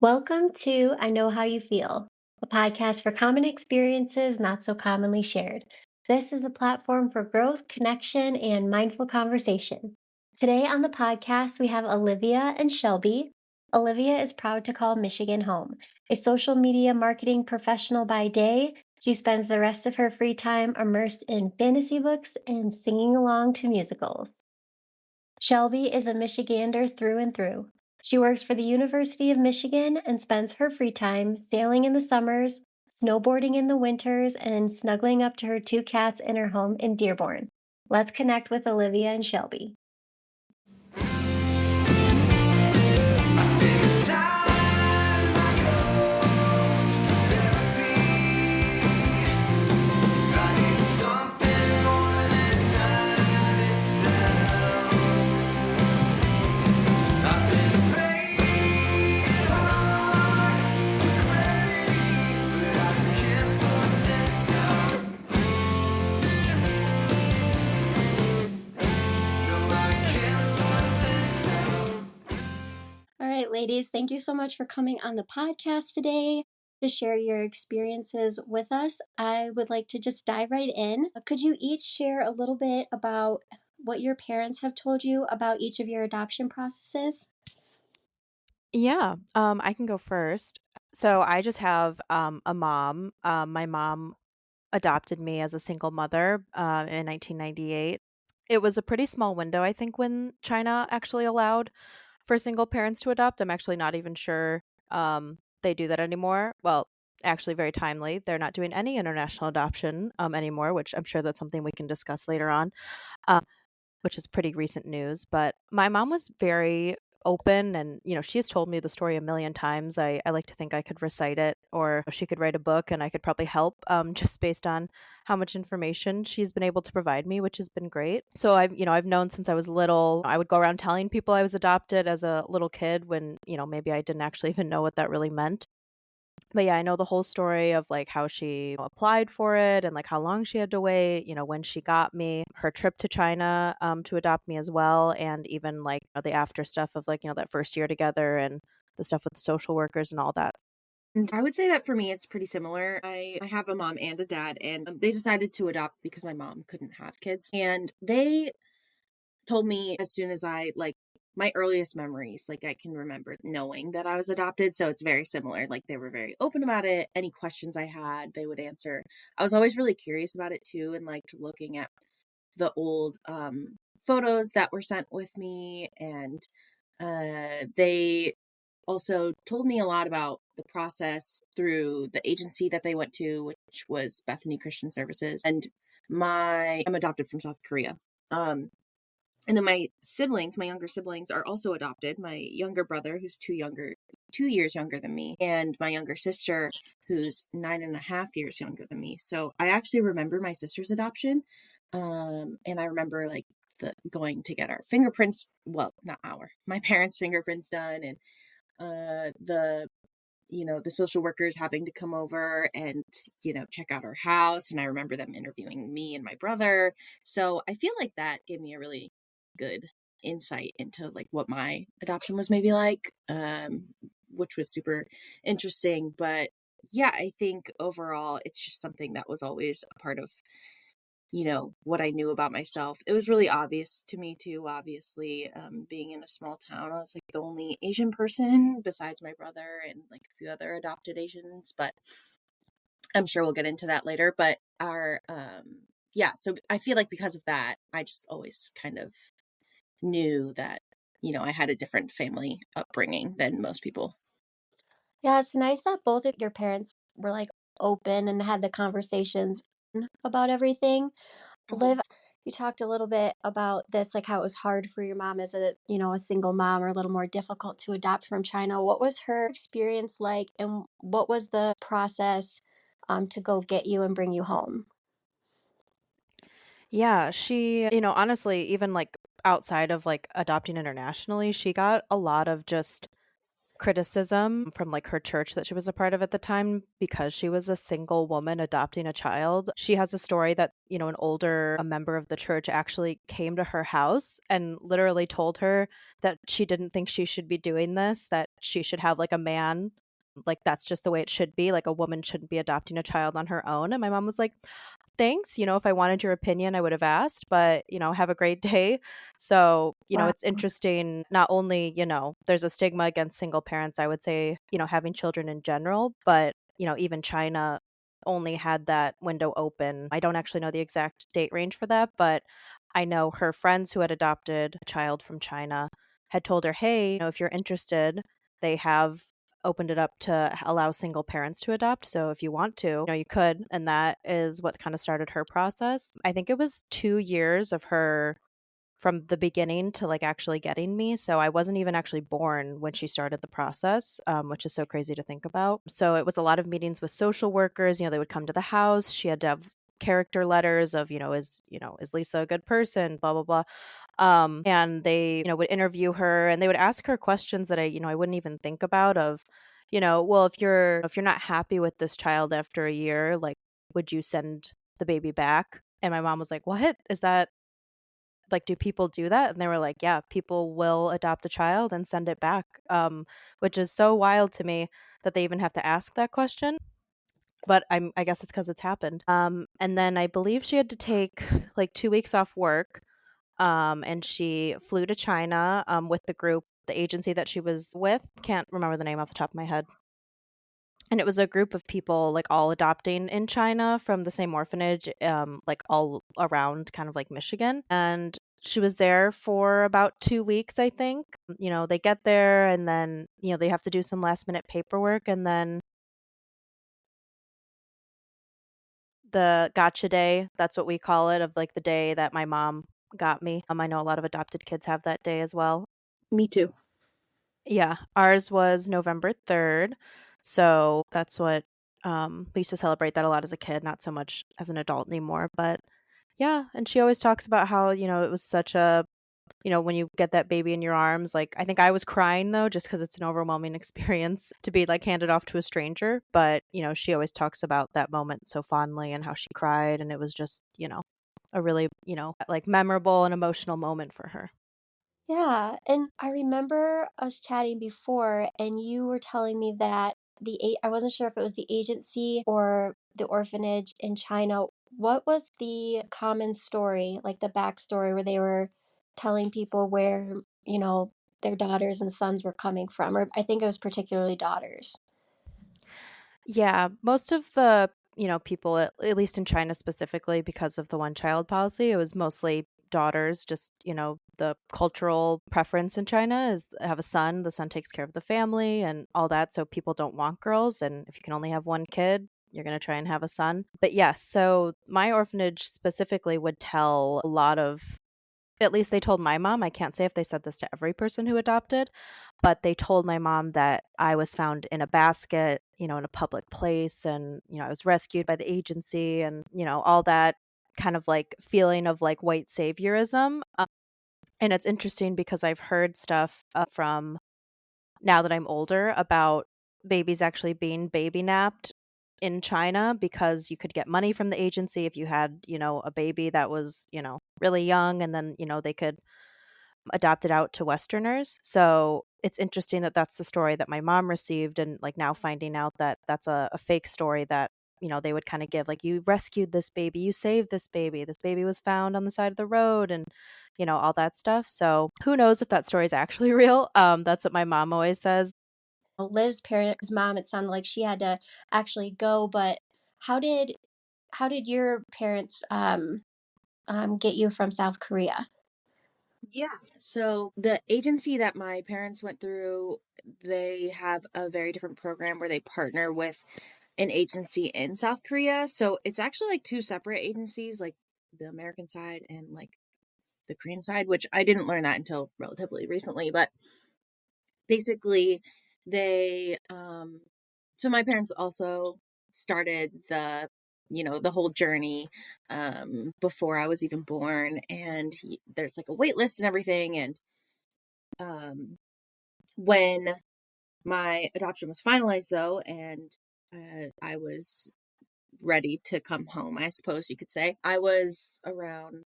Welcome to I Know How You Feel, a podcast for common experiences not so commonly shared. This is a platform for growth, connection, and mindful conversation. Today on the podcast, we have Olivia and Shelby. Olivia is proud to call Michigan home. A social media marketing professional by day, she spends the rest of her free time immersed in fantasy books and singing along to musicals. Shelby is a Michigander through and through. She works for the University of Michigan and spends her free time sailing in the summers, snowboarding in the winters, and snuggling up to her two cats in her home in Dearborn. Let's connect with Olivia and Shelby. All right, ladies, thank you so much for coming on the podcast today to share your experiences with us. I would like to just dive right in. Could you each share a little bit about what your parents have told you about each of your adoption processes? Yeah, I can go first. So I just have a mom. My mom adopted me as a single mother in 1998. It was a pretty small window, I think, when China actually allowed for single parents to adopt. I'm actually not even sure they do that anymore. Well, actually, very timely. They're not doing any international adoption anymore, which I'm sure that's something we can discuss later on. Um, which is pretty recent news. But my mom was very open and she has told me the story a million times. I like to think I could recite it, or she could write a book and I could probably help, just based on how much information she's been able to provide me, which has been great. So I've known since I was little. I would go around telling people I was adopted as a little kid when maybe I didn't actually even know what that really meant. But yeah, I know the whole story of like how she applied for it and like how long she had to wait, when she got me, her trip to China to adopt me as well, and even like the after stuff of like, that first year together and the stuff with the social workers and all that. And I would say that for me, it's pretty similar. I have a mom and a dad, and they decided to adopt because my mom couldn't have kids. And they told me as soon as my earliest memories, like I can remember knowing that I was adopted. So it's very similar. Like they were very open about it. Any questions I had, they would answer. I was always really curious about it too, and like looking at the old photos that were sent with me. And they also told me a lot about the process through the agency that they went to, which was Bethany Christian Services. And I'm adopted from South Korea. And then my siblings, my younger siblings, are also adopted. My younger brother, who's 2 years younger than me, and my younger sister, who's 9.5 years younger than me. So I actually remember my sister's adoption. And I remember like going to get our fingerprints. Well, not my parents' fingerprints done, and the social workers having to come over and check out our house. And I remember them interviewing me and my brother. So I feel like that gave me a really good insight into like what my adoption was maybe like, which was super interesting. But yeah, I think overall it's just something that was always a part of what I knew about myself. It was really obvious to me too, obviously, being in a small town. I was like the only Asian person besides my brother and like a few other adopted Asians, but I'm sure we'll get into that later. But yeah, so I feel like because of that, I just always kind of knew that, I had a different family upbringing than most people. Yeah, it's nice that both of your parents were like open and had the conversations about everything. Mhm. Liv, you talked a little bit about this, like how it was hard for your mom as a single mom or a little more difficult to adopt from China. What was her experience like, and what was the process to go get you and bring you home? Yeah, she, honestly, even like outside of like adopting internationally, she got a lot of just criticism from like her church that she was a part of at the time because she was a single woman adopting a child. She has a story that, an older a member of the church actually came to her house and literally told her that she didn't think she should be doing this, that she should have like a man, like that's just the way it should be, like a woman shouldn't be adopting a child on her own. And my mom was like, thanks. If I wanted your opinion, I would have asked, but, have a great day. So, Wow. it's interesting. Not only, there's a stigma against single parents, I would say, having children in general, but, even China only had that window open. I don't actually know the exact date range for that, but I know her friends who had adopted a child from China had told her, hey, if you're interested, they have opened it up to allow single parents to adopt. So if you want to, you could. And that is what kind of started her process. I think it was 2 years of her from the beginning to like actually getting me. So I wasn't even actually born when she started the process, which is so crazy to think about. So it was a lot of meetings with social workers. They would come to the house. She had to have character letters of, is Lisa a good person? Blah, blah, blah. And they, would interview her and they would ask her questions that I wouldn't even think about of, well, if you're not happy with this child after a year, like, would you send the baby back? And my mom was like, what? Is that like, do people do that? And they were like, yeah, people will adopt a child and send it back. Which is so wild to me that they even have to ask that question. But I guess it's because it's happened. And then I believe she had to take like 2 weeks off work, and she flew to China with the group, the agency that she was with. Can't remember the name off the top of my head. And it was a group of people like all adopting in China from the same orphanage, like all around kind of like Michigan. And she was there for about 2 weeks, I think. They get there and then, they have to do some last minute paperwork. And then the gotcha day, that's what we call it, of like the day that my mom got me. I know a lot of adopted kids have that day as well. Me too. Yeah, ours was November 3rd. So that's what we used to celebrate that a lot as a kid, not so much as an adult anymore. But yeah, and she always talks about how, it was such a, when you get that baby in your arms, like I think I was crying though, just because it's an overwhelming experience to be like handed off to a stranger. But, she always talks about that moment so fondly and how she cried. And it was just, a really, like memorable and emotional moment for her. Yeah, and I remember us chatting before, and you were telling me that I wasn't sure if it was the agency or the orphanage in China. What was the common story, like the backstory, where they were telling people where, their daughters and sons were coming from? Or I think it was particularly daughters. Yeah, most of the, people, at least in China specifically, because of the one child policy, it was mostly daughters. Just, the cultural preference in China is have a son, the son takes care of the family and all that. So people don't want girls. And if you can only have one kid, you're going to try and have a son. But yes, so my orphanage specifically would tell a lot of, at least they told my mom. I can't say if they said this to every person who adopted, but they told my mom that I was found in a basket, in a public place, and, I was rescued by the agency and, all that kind of like feeling of like white saviorism. And it's interesting because I've heard stuff from now that I'm older about babies actually being baby napped in China because you could get money from the agency if you had, a baby that was, really young, and then, they could adopt it out to Westerners. So it's interesting that that's the story that my mom received, and like now finding out that that's a fake story that, they would kind of give, like, you rescued this baby, you saved this baby was found on the side of the road, and, all that stuff. So who knows if that story is actually real. That's what my mom always says. Liv's parents, mom, it sounded like she had to actually go, but how did how did your parents get you from South Korea? Yeah. So the agency that my parents went through, they have a very different program where they partner with an agency in South Korea. So it's actually like two separate agencies, like the American side and like the Korean side, which I didn't learn that until relatively recently. But basically, they, so my parents also started the whole journey before I was even born. And there's like a wait list and everything. And um, when My adoption was finalized though, and I was ready to come home, I suppose you could say. I was around,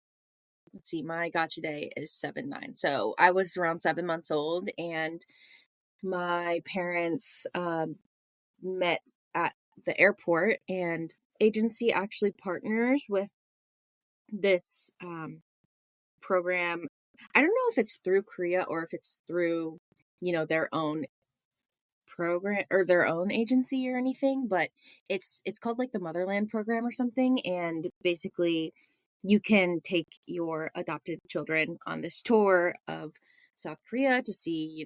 let's see, my gotcha day is 7-9. So I was around 7 months old, and my parents met at the airport, and agency actually partners with this program. I don't know if it's through Korea or if it's through, their own program or their own agency or anything, but it's called like the Motherland program or something, and basically you can take your adopted children on this tour of South Korea to see,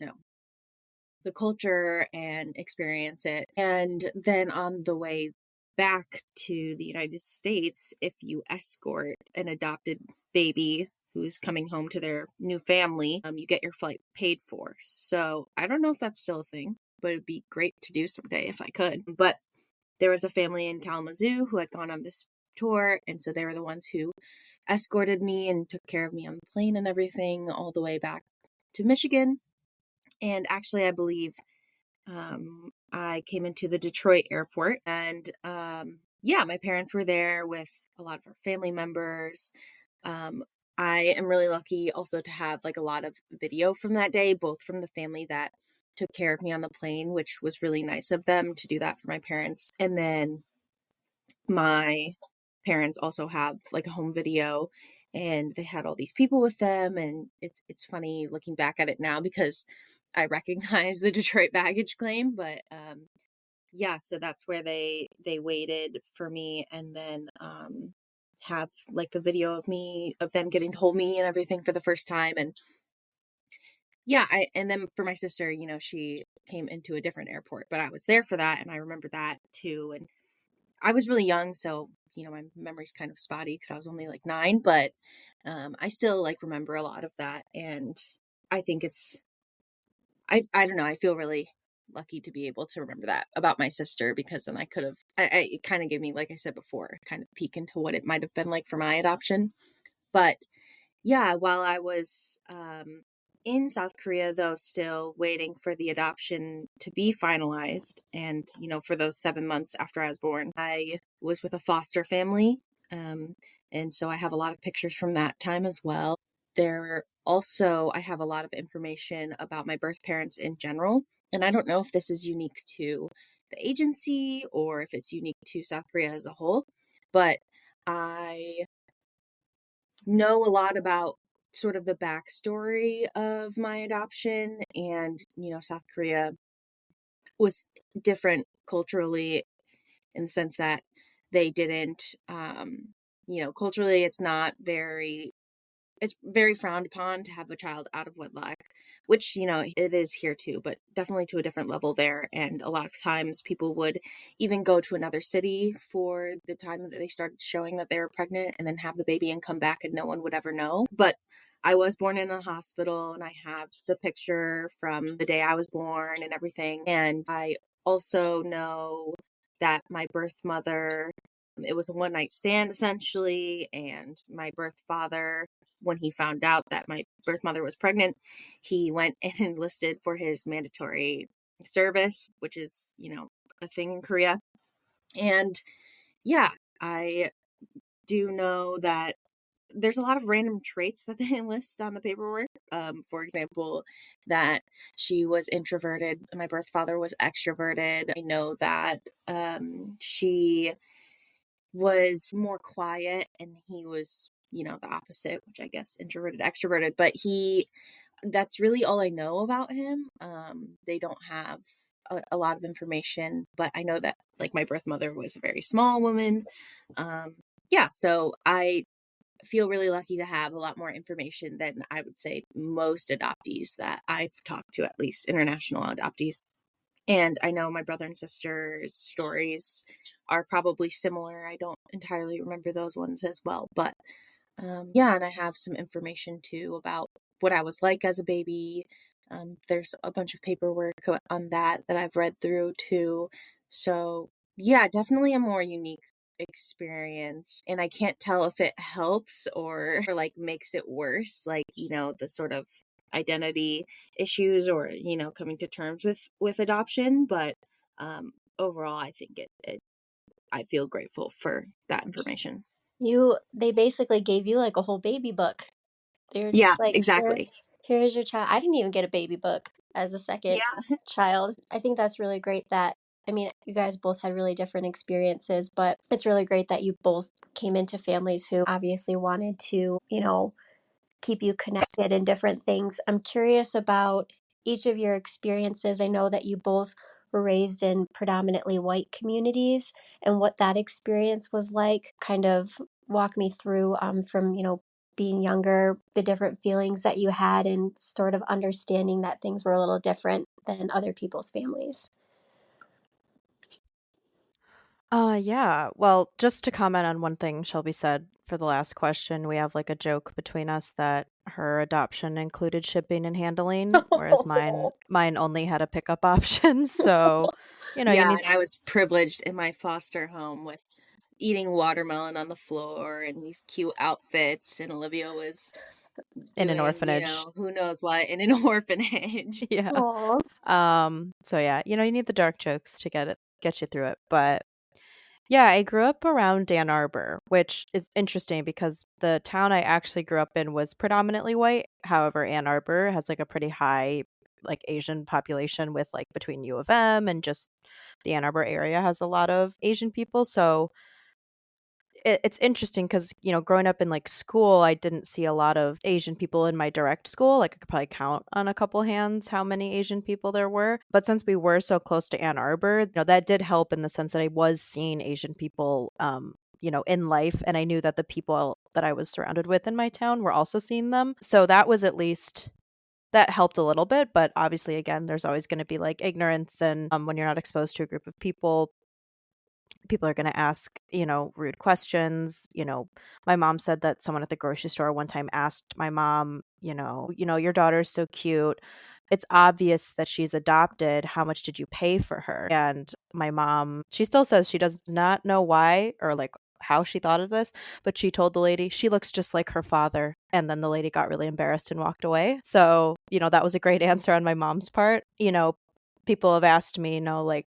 the culture and experience it. And then on the way back to the United States, if you escort an adopted baby who's coming home to their new family, you get your flight paid for. So I don't know if that's still a thing, but it'd be great to do someday if I could. But there was a family in Kalamazoo who had gone on this tour, and so they were the ones who escorted me and took care of me on the plane and everything all the way back to Michigan. And actually, I believe I came into the Detroit airport, and yeah, my parents were there with a lot of our family members. Um, I am really lucky also to have like a lot of video from that day, both from the family that took care of me on the plane, which was really nice of them to do that for my parents. And then my parents also have like a home video, and they had all these people with them, and it's funny looking back at it now because I recognize the Detroit baggage claim, but yeah, so that's where they waited for me, and then have like the video of them getting to hold me and everything for the first time. And yeah, I and then for my sister, she came into a different airport, but I was there for that, and I remember that too. And I was really young, so my memory's kind of spotty because I was only like 9, but I still like remember a lot of that, and I think I don't know, I feel really lucky to be able to remember that about my sister, because then I could have it kind of gave me, like I said before, kind of peek into what it might have been like for my adoption. But yeah, while I was in South Korea, though, still waiting for the adoption to be finalized, and, for those 7 months after I was born, I was with a foster family. Um, and so I have a lot of pictures from that time as well. There also, I have a lot of information about my birth parents in general. And I don't know if this is unique to the agency or if it's unique to South Korea as a whole, but I know a lot about sort of the backstory of my adoption. And, South Korea was different culturally in the sense that they didn't, culturally, it's very frowned upon to have a child out of wedlock, which, it is here too, but definitely to a different level there. And a lot of times people would even go to another city for the time that they started showing that they were pregnant and then have the baby and come back and no one would ever know. But I was born in a hospital, and I have the picture from the day I was born and everything. And I also know that my birth mother, it was a one night stand essentially, and my birth father, when he found out that my birth mother was pregnant, he went and enlisted for his mandatory service, which is, a thing in Korea. And yeah, I do know that there's a lot of random traits that they enlist on the paperwork. For example, that she was introverted, my birth father was extroverted. I know that she was more quiet, and he was, the opposite, which I guess introverted, extroverted. But that's really all I know about him. They don't have a lot of information, but I know that like my birth mother was a very small woman. Yeah, so I feel really lucky to have a lot more information than I would say most adoptees that I've talked to, at least international adoptees. And I know my brother and sister's stories are probably similar. I don't entirely remember those ones as well, but yeah, and I have some information too about what I was like as a baby. There's a bunch of paperwork on that I've read through too. So yeah, definitely a more unique experience. And I can't tell if it helps or like makes it worse. Like, the sort of identity issues or, coming to terms with adoption. But overall, I think I feel grateful for that information. They basically gave you like a whole baby book. They're Yeah, like, exactly. here's your child. I didn't even get a baby book as a second Yeah. child. I think that's really great that, I mean, you guys both had really different experiences, but it's really great that you both came into families who obviously wanted to, keep you connected in different things. I'm curious about each of your experiences. I know that you both were raised in predominantly white communities and what that experience was like. Kind of walk me through from, being younger, the different feelings that you had and sort of understanding that things were a little different than other people's families. Yeah. Well, just to comment on one thing Shelby said for the last question, we have like a joke between us that her adoption included shipping and handling, whereas mine only had a pickup option. So, you Yeah, need and I was privileged in my foster home with eating watermelon on the floor and these cute outfits, and Olivia was in an doing, orphanage. who knows what in an orphanage. Yeah. Aw. So yeah, you need the dark jokes to get you through it. But yeah, I grew up around Ann Arbor, which is interesting because the town I actually grew up in was predominantly white. However, Ann Arbor has like a pretty high like Asian population with like between U of M and just the Ann Arbor area has a lot of Asian people. So it's interesting because growing up in like school, I didn't see a lot of Asian people in my direct school. Like I could probably count on a couple hands how many Asian people there were. But since we were so close to Ann Arbor, that did help in the sense that I was seeing Asian people in life, and I knew that the people that I was surrounded with in my town were also seeing them. So that was at least that helped a little bit. But obviously, again, there's always going to be like ignorance, and when you're not exposed to a group of people are going to ask, rude questions. My mom said that someone at the grocery store one time asked my mom, your daughter's so cute. It's obvious that she's adopted. How much did you pay for her? And my mom, she still says she does not know why or like how she thought of this, but she told the lady she looks just like her father. And then the lady got really embarrassed and walked away. So, that was a great answer on my mom's part. People have asked me, like,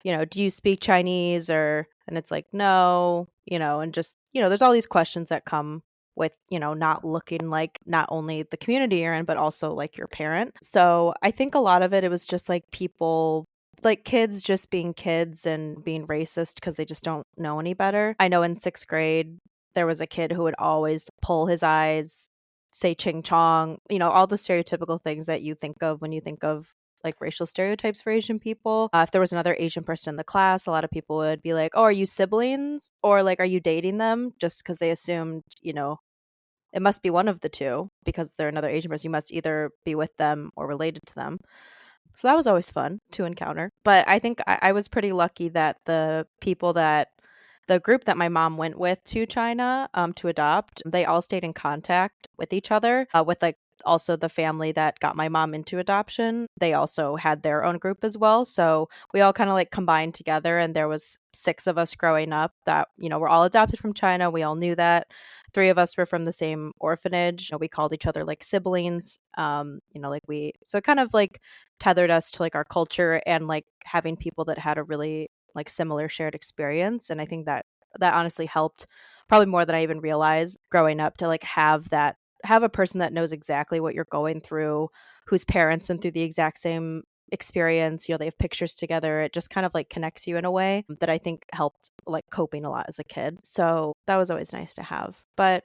do you speak Chinese and it's like, no, and just, there's all these questions that come with, not looking like not only the community you're in, but also like your parent. So I think a lot of it was just like people, like kids just being kids and being racist because they just don't know any better. I know in sixth grade, there was a kid who would always pull his eyes, say ching chong, all the stereotypical things that you think of when you think of like racial stereotypes for Asian people. If there was another Asian person in the class, a lot of people would be like, oh, are you siblings? Or like, are you dating them? Just because they assumed, it must be one of the two because they're another Asian person. You must either be with them or related to them. So that was always fun to encounter. But I think I was pretty lucky that the group that my mom went with to China to adopt, they all stayed in contact with each other, with like also the family that got my mom into adoption. They also had their own group as well. So we all kind of like combined together, and there was 6 of us growing up that, were all adopted from China. We all knew that. 3 of us were from the same orphanage. We called each other like siblings. So it kind of like tethered us to like our culture and like having people that had a really like similar shared experience. And I think that honestly helped probably more than I even realized growing up to like have a person that knows exactly what you're going through, whose parents went through the exact same experience. They have pictures together. It just kind of like connects you in a way that I think helped like coping a lot as a kid. So that was always nice to have. But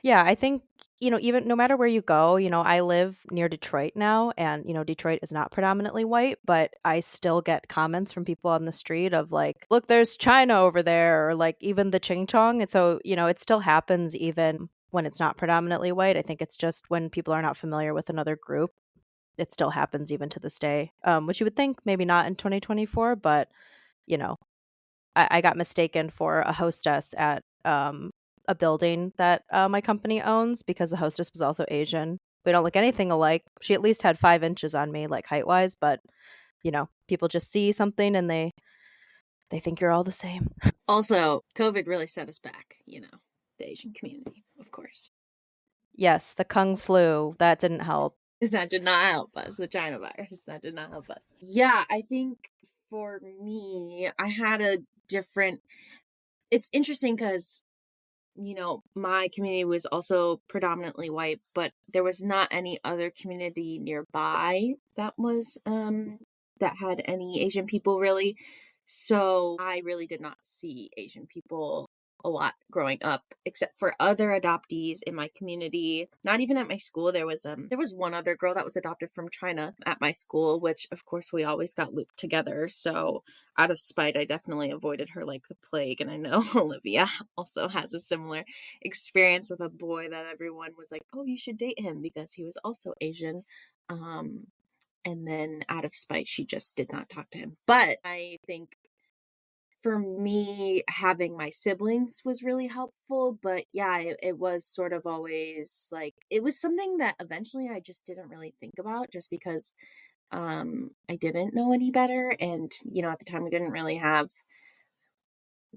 yeah, I think, even no matter where you go, I live near Detroit now, and, Detroit is not predominantly white, but I still get comments from people on the street of like, look, there's China over there, or like even the Ching Chong. And so, it still happens even when it's not predominantly white. I think it's just when people are not familiar with another group, it still happens even to this day, which you would think maybe not in 2024, but, you know, I got mistaken for a hostess at a building that my company owns because the hostess was also Asian. We don't look anything alike. She at least had 5 inches on me, like height wise, but people just see something and they think you're all the same. Also, COVID really set us back, the Asian community, of course. Yes, the Kung flu, that didn't help. That did not help us. The China virus. That did not help us. Yeah, I think for me, I had a different. It's interesting because my community was also predominantly white, but there was not any other community nearby that had any Asian people really. So I really did not see Asian people a lot growing up, except for other adoptees in my community. Not even at my school. There was one other girl that was adopted from China at my school, which of course we always got looped together. So out of spite, I definitely avoided her like the plague. And I know Olivia also has a similar experience with a boy that everyone was like, "Oh, you should date him because he was also Asian." Um, and then out of spite, she just did not talk to him. But I think for me, having my siblings was really helpful. But yeah, it was sort of always like, it was something that eventually I just didn't really think about just because I didn't know any better. And, at the time we didn't really have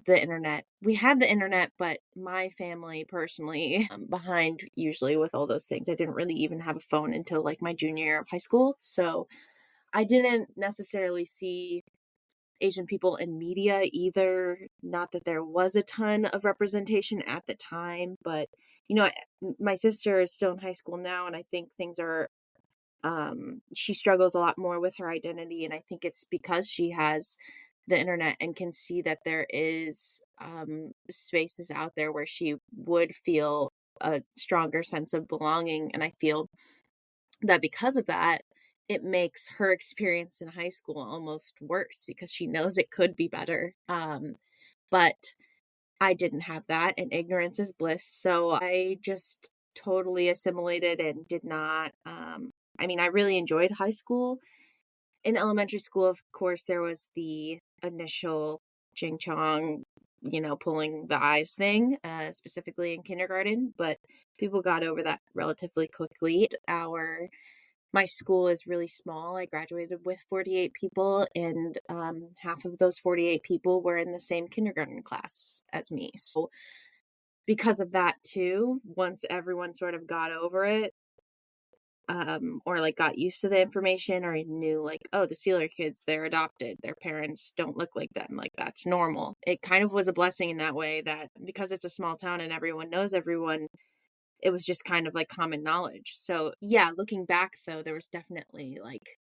the internet. We had the internet, but my family personally, behind usually with all those things. I didn't really even have a phone until like my junior year of high school. So I didn't necessarily see Asian people in media either. Not that there was a ton of representation at the time, but my sister is still in high school now, and I think things are she struggles a lot more with her identity, and I think it's because she has the internet and can see that there is spaces out there where she would feel a stronger sense of belonging, and I feel that because of that, it makes her experience in high school almost worse because she knows it could be better. But I didn't have that, and ignorance is bliss. So I just totally assimilated and did not. I mean, I really enjoyed high school. In elementary school, of course, there was the initial Jing Chong, pulling the eyes thing, specifically in kindergarten, but people got over that relatively quickly. My school is really small. I graduated with 48 people, and half of those 48 people were in the same kindergarten class as me. So, because of that, too, once everyone sort of got over it, or like got used to the information, or knew, like, oh, the Sealer kids, they're adopted, their parents don't look like them, like that's normal. It kind of was a blessing in that way that because it's a small town and everyone knows everyone, it was just kind of like common knowledge. So yeah, looking back though, there was definitely like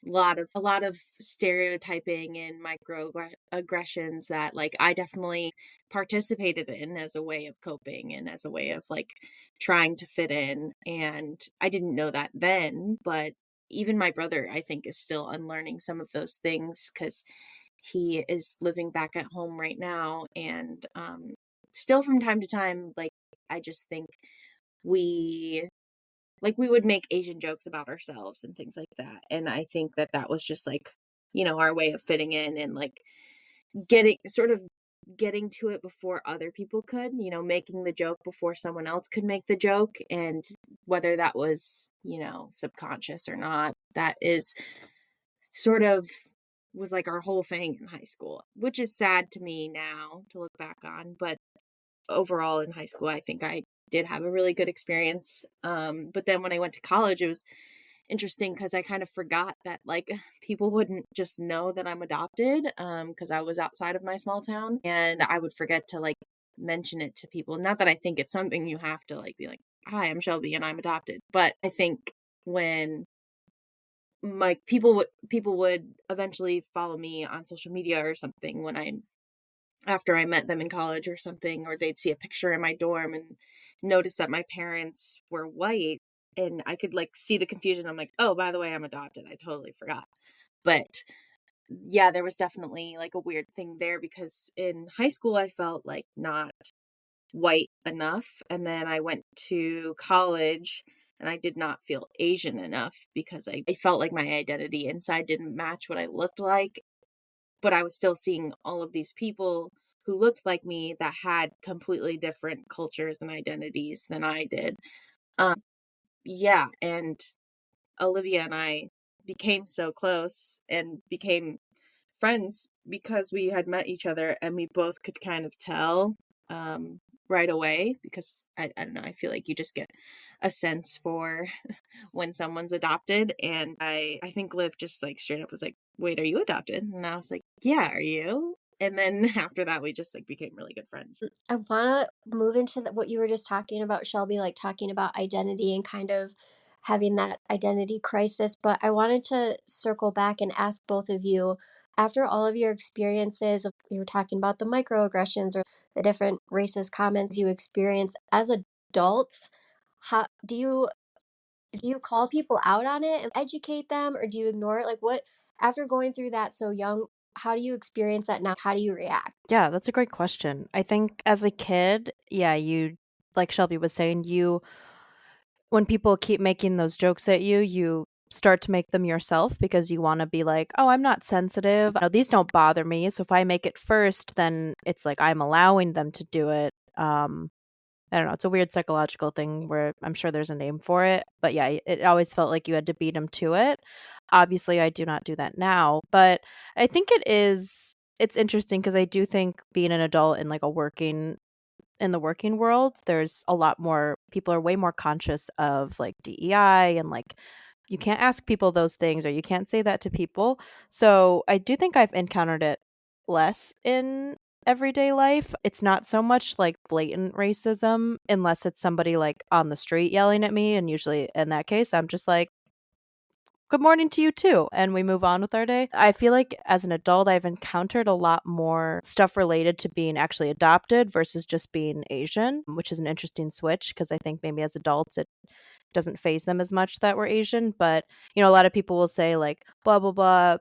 a lot of stereotyping and microaggressions that like I definitely participated in as a way of coping and as a way of like trying to fit in. And I didn't know that then, but even my brother I think is still unlearning some of those things because he is living back at home right now. And still from time to time, like I just think we we would make Asian jokes about ourselves and things like that. And I think that that was just like, our way of fitting in and like getting to it before other people could, making the joke before someone else could make the joke. And whether that was, subconscious or not, that is sort of was like our whole thing in high school, which is sad to me now to look back on. But overall in high school, I think I did have a really good experience. But then when I went to college, it was interesting because I kind of forgot that like people wouldn't just know that I'm adopted because I was outside of my small town, and I would forget to like mention it to people. Not that I think it's something you have to like be like, "Hi, I'm Shelby and I'm adopted," but I think when like people would eventually follow me on social media or something when I after I met them in college or something, or they'd see a picture in my dorm and notice that my parents were white, and I could like see the confusion. I'm like, oh, by the way, I'm adopted. I totally forgot. But yeah, there was definitely like a weird thing there because in high school, I felt like not white enough. And then I went to college and I did not feel Asian enough because I felt like my identity inside didn't match what I looked like, but I was still seeing all of these people who looked like me that had completely different cultures and identities than I did. Yeah, and Olivia and I became so close and became friends because we had met each other and we both could kind of tell. right away because I don't know, I feel like you just get a sense for when someone's adopted. And I think Liv just like straight up was like, "Wait, are you adopted?" And I was like, "Yeah, are you?" And then after that we just like became really good friends. I wanna move into what you were just talking about, Shelby, like talking about identity and kind of having that identity crisis. But I wanted to circle back and ask both of you, after all of your experiences, you were talking about the microaggressions or the different racist comments you experience as adults, how do you call people out on it and educate them, or do you ignore it? Like, what, after going through that so young, how do you experience that now? How do you react? Yeah, that's a great question. I think as a kid, yeah, you like Shelby was saying, you when people keep making those jokes at you, you start to make them yourself because you want to be like, "Oh, I'm not sensitive. No, these don't bother me. So if I make it first, then it's like I'm allowing them to do it." I don't know. It's a weird psychological thing where I'm sure there's a name for it. But yeah, it always felt like you had to beat them to it. Obviously, I do not do that now. But I think it's interesting because I do think being an adult in like in the working world, there's a lot more people are way more conscious of like DEI and like you can't ask people those things or you can't say that to people. So I do think I've encountered it less in everyday life. It's not so much like blatant racism unless it's somebody like on the street yelling at me. And usually in that case, I'm just like, good morning to you too. And we move on with our day. I feel like as an adult, I've encountered a lot more stuff related to being actually adopted versus just being Asian, which is an interesting switch because I think maybe as adults, it doesn't phase them as much that we're Asian. But, a lot of people will say like, blah, blah, blah,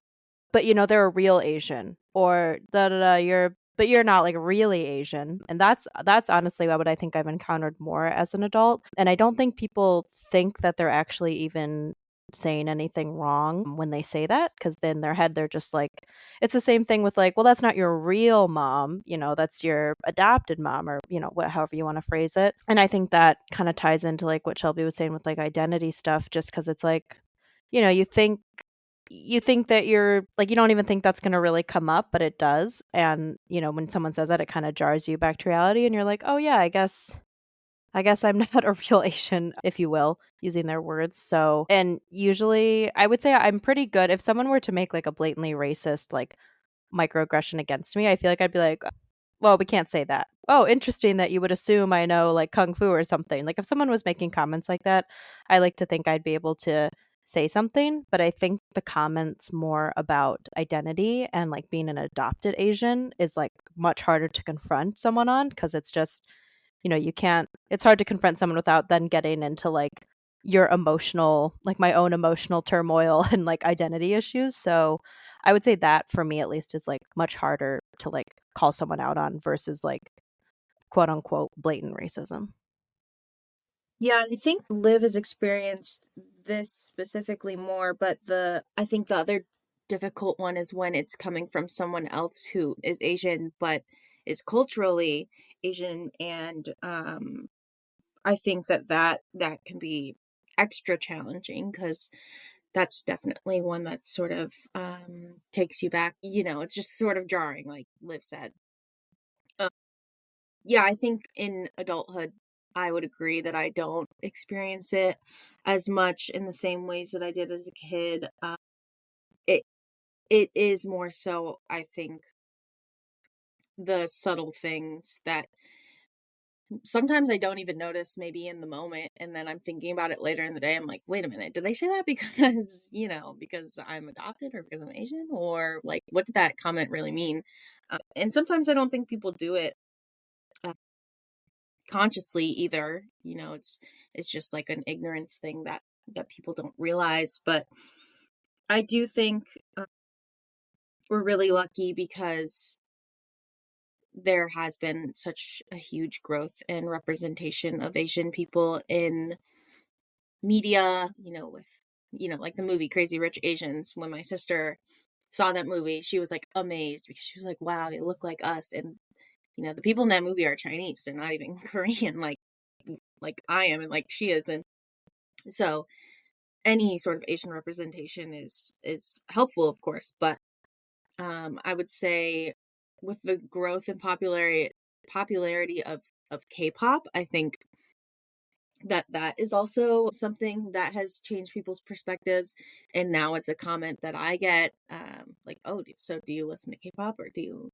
but they're a real Asian or da da da, but you're not like really Asian. And that's honestly what I think I've encountered more as an adult. And I don't think people think that they're actually even saying anything wrong when they say that because then in their head they're just like it's the same thing with like, well, that's not your real mom, that's your adopted mom or however you want to phrase it. And I think that kind of ties into like what Shelby was saying with like identity stuff just because it's like you think that you're like you don't even think that's going to really come up, but it does. And when someone says that, it kind of jars you back to reality and you're like, oh yeah, I guess I'm not a real Asian, if you will, using their words. So, and usually I would say I'm pretty good. If someone were to make like a blatantly racist, like microaggression against me, I feel like I'd be like, well, we can't say that. Oh, interesting that you would assume I know like kung fu or something. Like if someone was making comments like that, I like to think I'd be able to say something, but I think the comments more about identity and like being an adopted Asian is like much harder to confront someone on because it's just you can't it's hard to confront someone without then getting into like your emotional like my own emotional turmoil and like identity issues. So I would say that for me at least is like much harder to like call someone out on versus like quote unquote blatant racism. Yeah, I think Liv has experienced this specifically more, but the I think the other difficult one is when it's coming from someone else who is Asian but is culturally Asian. And I think that can be extra challenging because that's definitely one that sort of takes you back. It's just sort of jarring, like Liv said. Um, yeah, I think in adulthood, I would agree that I don't experience it as much in the same ways that I did as a kid. It it is more so, I think, the subtle things that sometimes I don't even notice maybe in the moment, and then I'm thinking about it later in the day. I'm like, wait a minute, did they say that because because I'm adopted or because I'm Asian, or like what did that comment really mean? And sometimes I don't think people do it uh, consciously either. It's just like an ignorance thing that people don't realize. But I do think we're really lucky because there has been such a huge growth and representation of Asian people in media, with like the movie Crazy Rich Asians. When my sister saw that movie, she was like amazed because she was like, wow, they look like us. And the people in that movie are Chinese, they're not even Korean like I am and like she is. And so any sort of Asian representation is helpful, of course. But I would say with the growth and popularity of of K-pop. I think that is also something that has changed people's perspectives, and now it's a comment that I get, like, oh, so do you listen to K-pop, or do you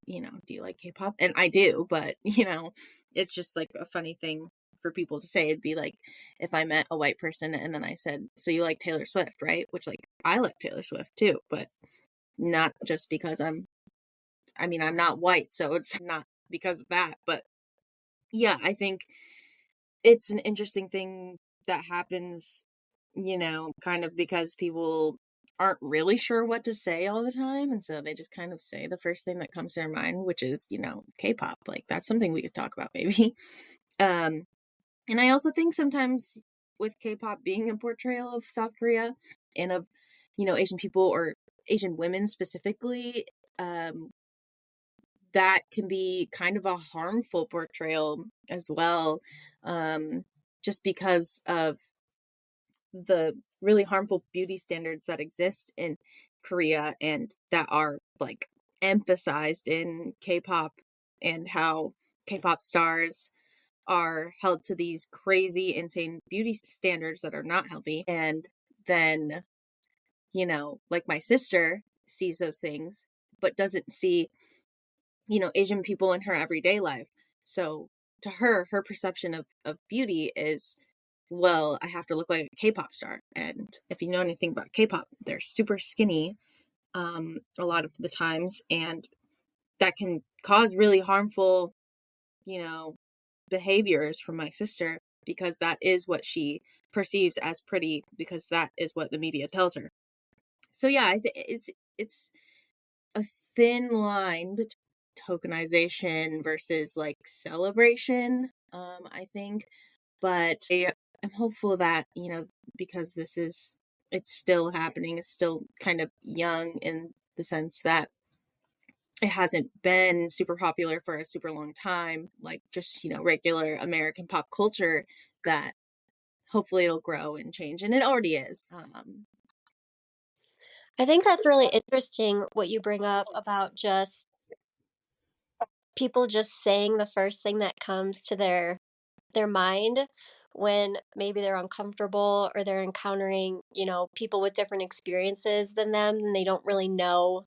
like K-pop? And I do, but it's just like a funny thing for people to say. It'd be like if I met a white person and then I said, so you like Taylor Swift, right? Which, like, I like Taylor Swift too, but not just because I'm not white, so it's not because of that. But yeah, I think it's an interesting thing that happens, kind of because people aren't really sure what to say all the time. And so they just kind of say the first thing that comes to their mind, which is, K-pop. Like, that's something we could talk about maybe. Um, and I also think sometimes with K-pop being a portrayal of South Korea and of, Asian people or Asian women specifically, um, that can be kind of a harmful portrayal as well, just because of the really harmful beauty standards that exist in Korea and that are, like, emphasized in K-pop, and how K-pop stars are held to these crazy, insane beauty standards that are not healthy. And then, like, my sister sees those things, but doesn't see, Asian people in her everyday life. So to her, her perception of beauty is, well, I have to look like a K-pop star. And if you know anything about K-pop, they're super skinny, a lot of the times. And that can cause really harmful, you know, behaviors from my sister, because that is what she perceives as pretty, because that is what the media tells her. So yeah, I think it's a thin line between tokenization versus, like, celebration, I think. But I'm hopeful that, because it's still happening, it's still kind of young in the sense that it hasn't been super popular for a super long time, like just, regular American pop culture, that hopefully it'll grow and change. And it already is. I think that's really interesting what you bring up about just people just saying the first thing that comes to their mind when maybe they're uncomfortable or they're encountering, people with different experiences than them and they don't really know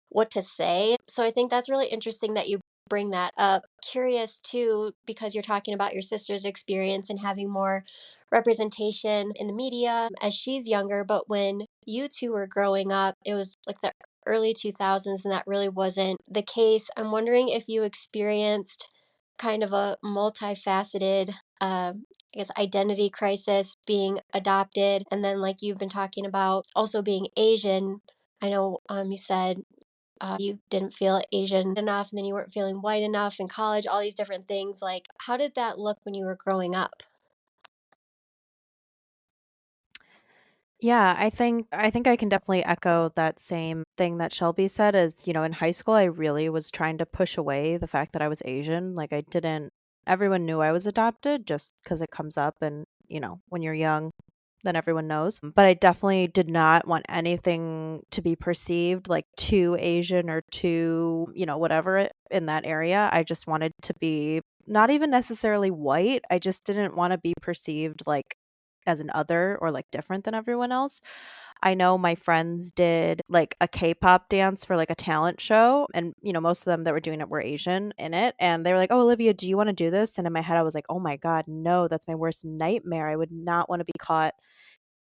what to say. So I think that's really interesting that you bring that up. Curious too, because you're talking about your sister's experience and having more representation in the media as she's younger. But when you two were growing up, it was like the early 2000s, and that really wasn't the case. I'm wondering if you experienced kind of a multifaceted, I guess, identity crisis being adopted. And then, like you've been talking about, also being Asian. I know you said you didn't feel Asian enough, and then you weren't feeling white enough in college, all these different things. Like, how did that look when you were growing up? Yeah, I think I can definitely echo that same thing that Shelby said. Is, in high school I really was trying to push away the fact that I was Asian. Like, I didn't everyone knew I was adopted just cuz it comes up, and, when you're young, then everyone knows. But I definitely did not want anything to be perceived like too Asian or too, whatever in that area. I just wanted to be not even necessarily white. I just didn't want to be perceived like as an other or like different than everyone else. I know my friends did like a K-pop dance for like a talent show, and most of them that were doing it were Asian in it, and they were like, "Oh, Olivia, do you want to do this?" And in my head I was like, "Oh my god, no, that's my worst nightmare. I would not want to be caught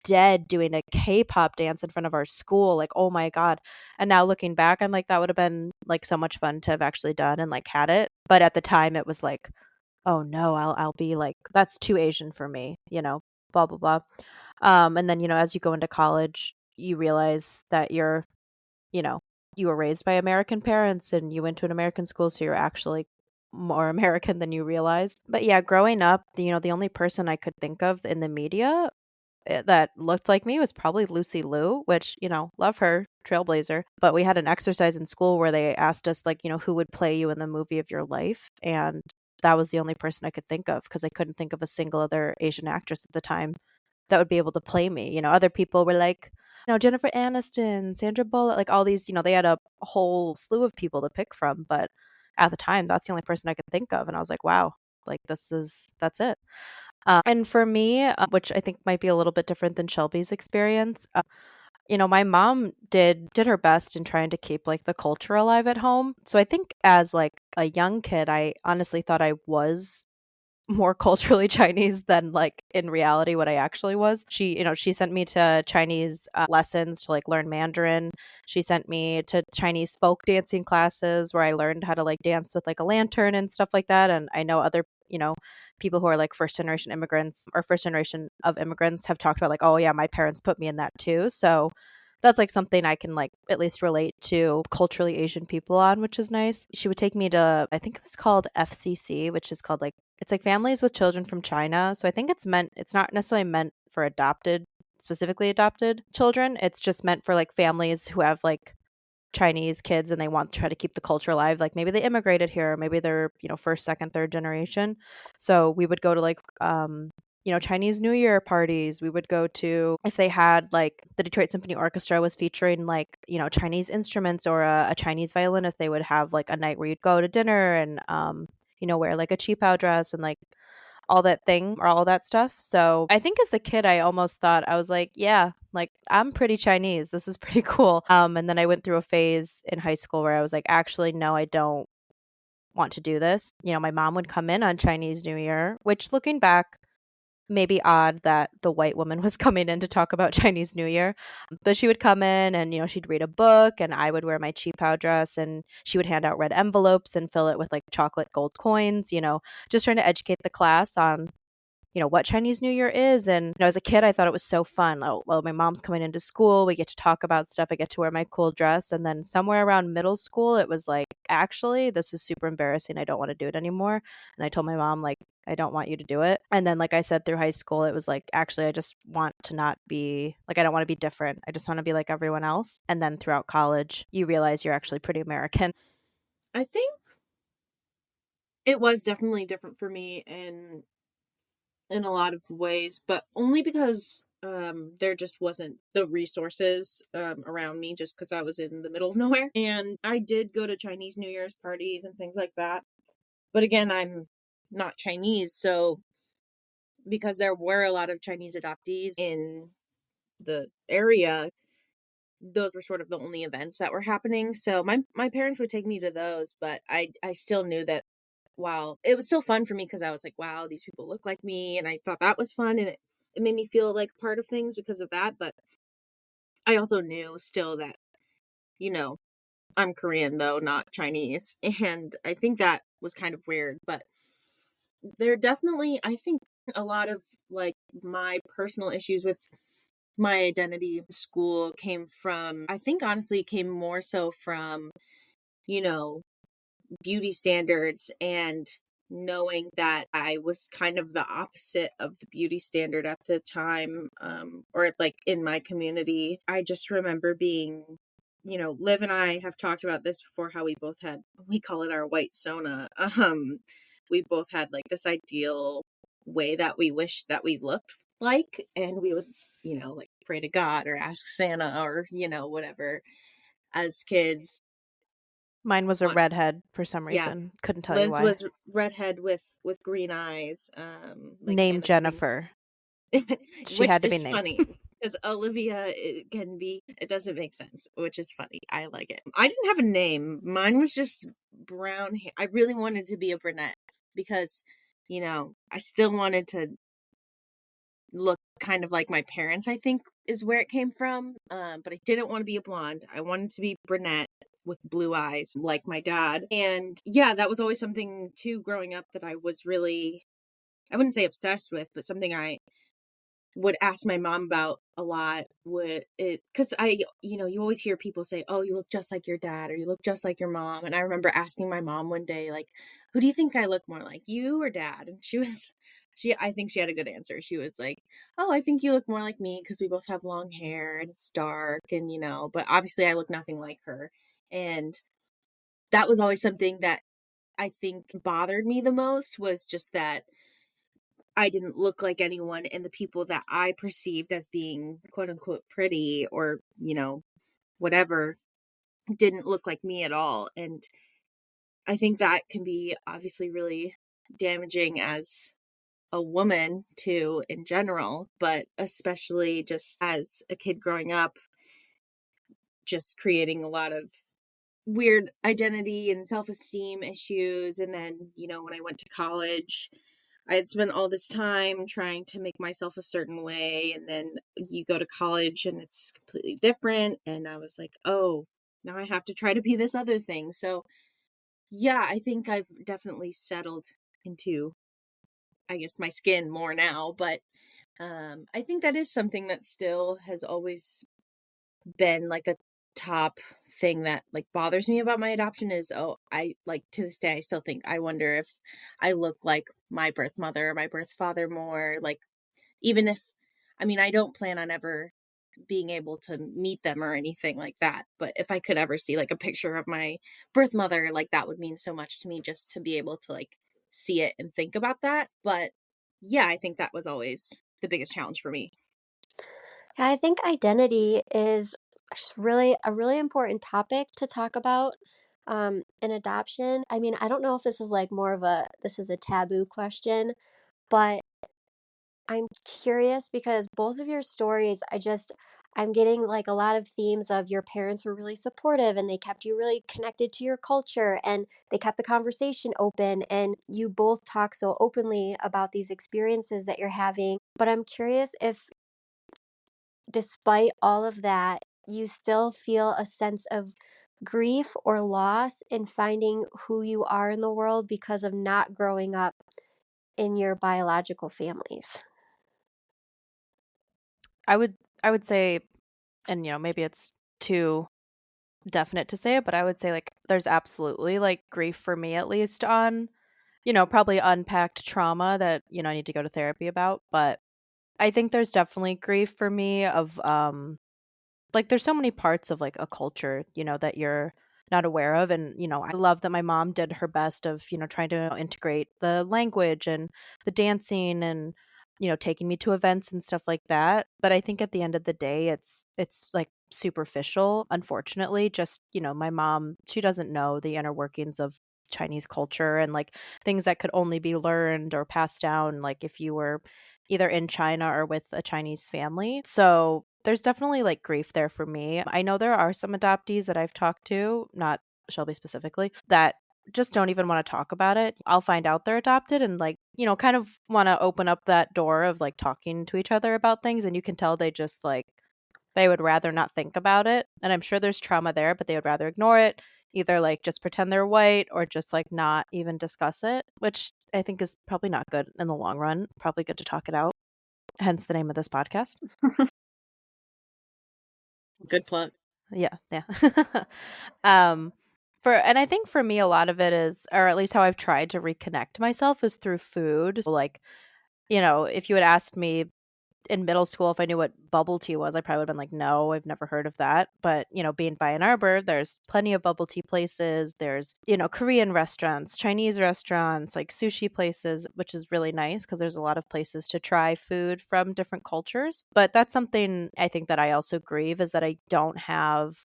dead doing a K-pop dance in front of our school. Like, oh my god." And now looking back, I'm like, that would have been like so much fun to have actually done and like had it. But at the time it was like, oh no, I'll be like, that's too Asian for me, blah blah blah. And then, as you go into college, you realize that you know, you were raised by American parents and you went to an American school, so you're actually more American than you realized. But yeah, growing up, the only person I could think of in the media that looked like me was probably Lucy Liu, which, love her, trailblazer. But we had an exercise in school where they asked us, like, who would play you in the movie of your life? And that was the only person I could think of because I couldn't think of a single other Asian actress at the time that would be able to play me. Other people were like, Jennifer Aniston, Sandra Bullock, like all these, they had a whole slew of people to pick from. But at the time, that's the only person I could think of. And I was like, wow. Like, that's it. And for me, which I think might be a little bit different than Shelby's experience, my mom did her best in trying to keep, like, the culture alive at home. So I think as, like, a young kid, I honestly thought I was more culturally Chinese than, like, in reality what I actually was. She sent me to Chinese, lessons to, like, learn Mandarin. She sent me to Chinese folk dancing classes where I learned how to, like, dance with, like, a lantern and stuff like that, and I know other, people who are, like, first generation immigrants or first generation of immigrants have talked about, like, "Oh, yeah, my parents put me in that too." So that's, like, something I can, like, at least relate to culturally Asian people on, which is nice. She would take me to, I think it was called FCC, which is called, like, it's like Families with Children from China. So I think it's not necessarily meant for specifically adopted children. It's just meant for, like, families who have, like, Chinese kids and they want to try to keep the culture alive. Like, maybe they immigrated here, or maybe they're, first, second, third generation. So we would go to, like, Chinese New Year parties. We would go to, if they had, like, the Detroit Symphony Orchestra was featuring, like, Chinese instruments or a Chinese violinist, they would have, like, a night where you'd go to dinner and, wear, like, a cheapao dress and, like, all that stuff. So I think as a kid, I almost thought, I was like, yeah, like, I'm pretty Chinese. This is pretty cool. And then I went through a phase in high school where I was like, actually, no, I don't want to do this. My mom would come in on Chinese New Year, which, looking back, maybe odd that the white woman was coming in to talk about Chinese New Year. But she would come in and, she'd read a book, and I would wear my cheapao dress, and she would hand out red envelopes and fill it with, like, chocolate gold coins, just trying to educate the class on, what Chinese New Year is. And, as a kid, I thought it was so fun. Oh, well, my mom's coming into school. We get to talk about stuff. I get to wear my cool dress. And then somewhere around middle school, it was like, actually, this is super embarrassing. I don't want to do it anymore. And I told my mom, like, I don't want you to do it. And then, like I said, through high school, it was like, actually, I just want to not be, like, I don't want to be different. I just want to be like everyone else. And then throughout college, you realize you're actually pretty American. I think it was definitely different for me in a lot of ways, but only because there just wasn't the resources around me, just because I was in the middle of nowhere. And I did go to Chinese New Year's parties and things like that. But again, I'm not Chinese, so because there were a lot of Chinese adoptees in the area, those were sort of the only events that were happening. So my parents would take me to those, but I still knew that while it was still fun for me, because I was like, wow, these people look like me, and I thought that was fun, and it made me feel like part of things because of that. But I also knew still that, you know, I'm Korean though, not Chinese. And I think that was kind of weird, but there definitely, I think, a lot of, like, my personal issues with my identity in school came from, I think honestly came more so from, you know, beauty standards, and knowing that I was kind of the opposite of the beauty standard at the time, or like in my community. I just remember being, Liv and I have talked about this before, how we call it our white Sona. We both had, like, this ideal way that we wished that we looked like, and we would, like, pray to God or ask Santa or, whatever, as kids. Mine was a redhead for some Yeah. reason. Couldn't tell you Liv's why. was redhead with green eyes, like Named Anna Green, Jennifer. She which had to be is named. funny because Olivia, it doesn't make sense, which is funny. I like it. I didn't have a name. Mine was just brown hair. I really wanted to be a brunette because, I still wanted to look kind of like my parents, I think is where it came from. But I didn't want to be a blonde. I wanted to be brunette with blue eyes like my dad. And yeah, that was always something too growing up that I was really, I wouldn't say obsessed with, but something I would ask my mom about a lot. Would it, because you always hear people say, oh, you look just like your dad, or you look just like your mom. And I remember asking my mom one day, like, who do you think I look more like, you or dad? And I think she had a good answer. She was like, oh, I think you look more like me because we both have long hair and it's dark, and but obviously I look nothing like her. And that was always something that I think bothered me the most, was just that I didn't look like anyone, and the people that I perceived as being quote unquote pretty, or, whatever, didn't look like me at all. And I think that can be obviously really damaging as a woman too in general, but especially just as a kid growing up, just creating a lot of weird identity and self-esteem issues. And then, when I went to college, I had spent all this time trying to make myself a certain way, and then you go to college and it's completely different, and I was like, "Oh, now I have to try to be this other thing." So, yeah, I think I've definitely settled into, I guess, my skin more now, but I think that is something that still has always been like a top thing that like bothers me about my adoption is, I like, to this day I still think, I wonder if I look like my birth mother or my birth father more, like, even if, I mean, I don't plan on ever being able to meet them or anything like that, but if I could ever see like a picture of my birth mother, like, that would mean so much to me, just to be able to like see it and think about that. But yeah, I think that was always the biggest challenge for me. Yeah, I think identity is really a really important topic to talk about in adoption. I mean, I don't know if this is like more of a this is a taboo question, but I'm curious because both of your stories, I'm getting like a lot of themes of your parents were really supportive and they kept you really connected to your culture and they kept the conversation open and you both talk so openly about these experiences that you're having. But I'm curious if despite all of that, you still feel a sense of grief or loss in finding who you are in the world because of not growing up in your biological families. I would I would say, and maybe it's too definite to say it, but I would say like there's absolutely like grief for me at least on, probably unpacked trauma that, I need to go to therapy about, but I think there's definitely grief for me of like there's so many parts of like a culture, that you're not aware of. And, I love that my mom did her best of, trying to integrate the language and the dancing and, taking me to events and stuff like that. But I think at the end of the day, it's like superficial, unfortunately. Just, my mom, she doesn't know the inner workings of Chinese culture and like things that could only be learned or passed down like if you were either in China or with a Chinese family. So there's definitely like grief there for me. I know there are some adoptees that I've talked to, not Shelby specifically, that just don't even want to talk about it. I'll find out they're adopted and like, kind of want to open up that door of like talking to each other about things. And you can tell they just like, they would rather not think about it. And I'm sure there's trauma there, but they would rather ignore it, either like just pretend they're white or just like not even discuss it, which I think is probably not good in the long run. Probably good to talk it out. Hence the name of this podcast. Good plug. Yeah, yeah. um and I think for me a lot of it is, or at least how I've tried to reconnect myself is through food. So like, if you had asked me in middle school if I knew what bubble tea was, I probably would have been like, no, I've never heard of that. But, being by Ann Arbor, there's plenty of bubble tea places. There's, Korean restaurants, Chinese restaurants, like sushi places, which is really nice because there's a lot of places to try food from different cultures. But that's something I think that I also grieve is that I don't have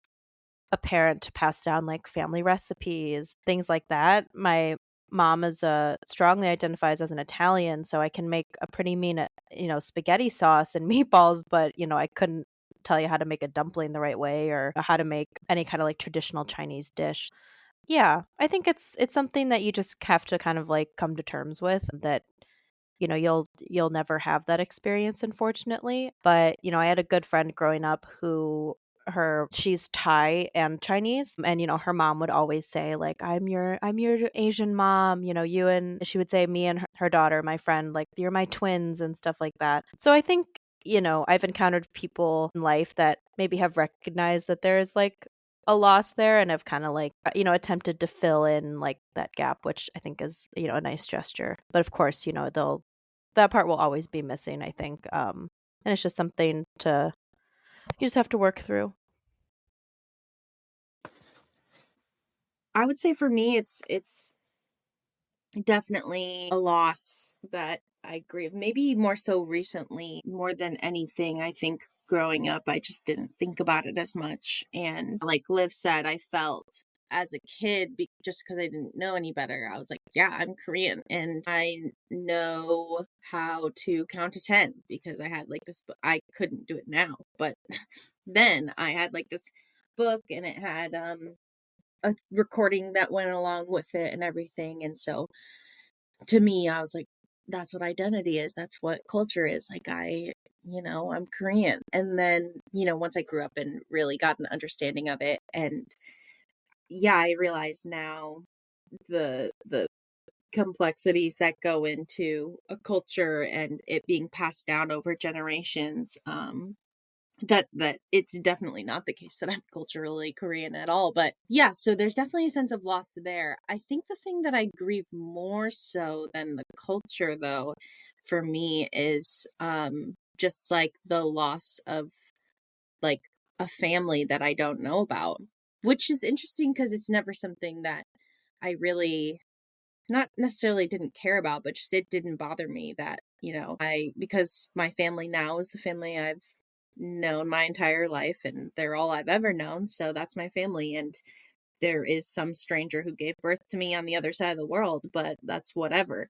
a parent to pass down like family recipes, things like that. My mom is strongly identifies as an Italian, so I can make a pretty mean, spaghetti sauce and meatballs, but I couldn't tell you how to make a dumpling the right way or how to make any kind of like traditional Chinese dish. Yeah, I think it's something that you just have to kind of like come to terms with that you'll never have that experience, unfortunately. But I had a good friend growing up who she's Thai and Chinese, and her mom would always say like, I'm your Asian mom, you, and she would say me and her daughter, my friend, like, you're my twins and stuff like that. So I think I've encountered people in life that maybe have recognized that there is like a loss there and have kind of like attempted to fill in like that gap, which I think is a nice gesture. But of course, they'll that part will always be missing, I think. And it's just something to you just have to work through. I would say for me, it's definitely a loss that I grieve. Maybe more so recently, more than anything. I think growing up, I just didn't think about it as much. And like Liv said, I felt as a kid, just because I didn't know any better, I was like, yeah, I'm Korean and I know how to count to 10 because I had like this book. I couldn't do it now, but then I had like this book and it had a recording that went along with it and everything. And so to me, I was like, that's what identity is. That's what culture is. Like, I'm Korean. And then, once I grew up and really got an understanding of it, and yeah, I realize now the complexities that go into a culture and it being passed down over generations. That it's definitely not the case that I'm culturally Korean at all. But yeah, so there's definitely a sense of loss there. I think the thing that I grieve more so than the culture though, for me is just like the loss of like a family that I don't know about. Which is interesting because it's never something that I really not necessarily didn't care about, but just it didn't bother me that, because my family now is the family I've known my entire life and they're all I've ever known. So that's my family. And there is some stranger who gave birth to me on the other side of the world, but that's whatever.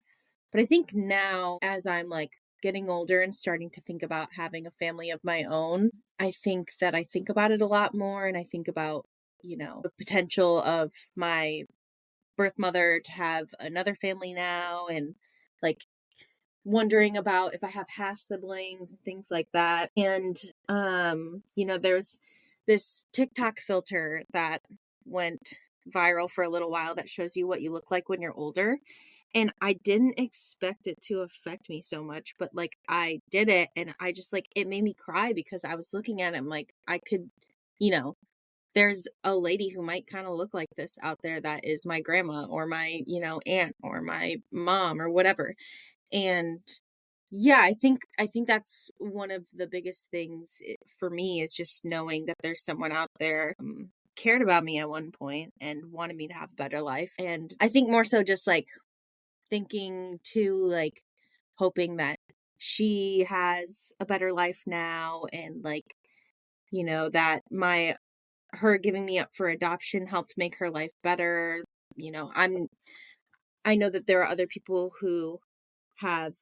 But I think now, as I'm like getting older and starting to think about having a family of my own, I think that I think about it a lot more and I think about, the potential of my birth mother to have another family now and like wondering about if I have half siblings and things like that. And there's this TikTok filter that went viral for a little while that shows you what you look like when you're older. And I didn't expect it to affect me so much, but like I did it and I just like it made me cry because I was looking at it, I'm like, I could, you know, there's a lady who might kind of look like this out there that is my grandma or my, aunt or my mom or whatever. And yeah, I think that's one of the biggest things for me is just knowing that there's someone out there cared about me at one point and wanted me to have a better life. And I think more so just like thinking too, like hoping that she has a better life now and like, that my her giving me up for adoption helped make her life better. I know that there are other people who have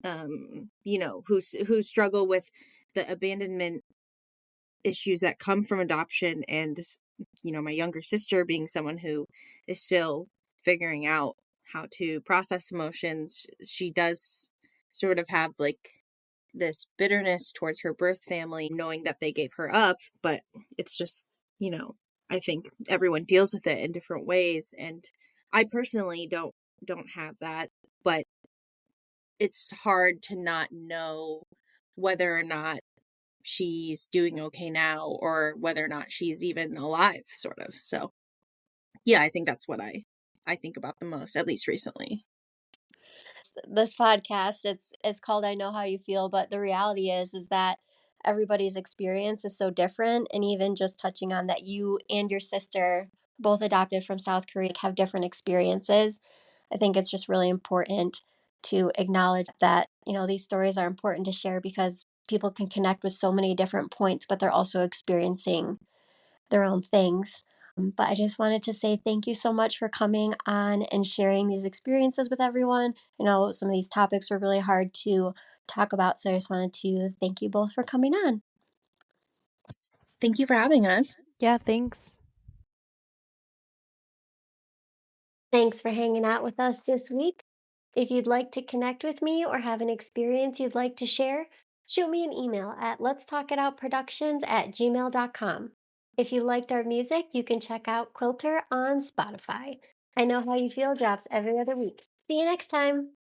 who struggle with the abandonment issues that come from adoption and my younger sister being someone who is still figuring out how to process emotions. She does sort of have like this bitterness towards her birth family knowing that they gave her up, but it's just, I think everyone deals with it in different ways and I personally don't have that, but it's hard to not know whether or not she's doing okay now or whether or not she's even alive sort of. So, yeah, I think that's what I think about the most at least recently. This podcast, it's called I Know How You Feel, but the reality is that everybody's experience is so different, and even just touching on that you and your sister, both adopted from South Korea, have different experiences. I think it's just really important to acknowledge that, these stories are important to share because people can connect with so many different points, but they're also experiencing their own things. But I just wanted to say thank you so much for coming on and sharing these experiences with everyone. I know some of these topics were really hard to talk about, so I just wanted to thank you both for coming on. Thank you for having us. Yeah, thanks. Thanks for hanging out with us this week. If you'd like to connect with me or have an experience you'd like to share, shoot me an email at letstalkitoutproductions@gmail.com. If you liked our music, you can check out Quilter on Spotify. I Know How You Feel drops every other week. See you next time.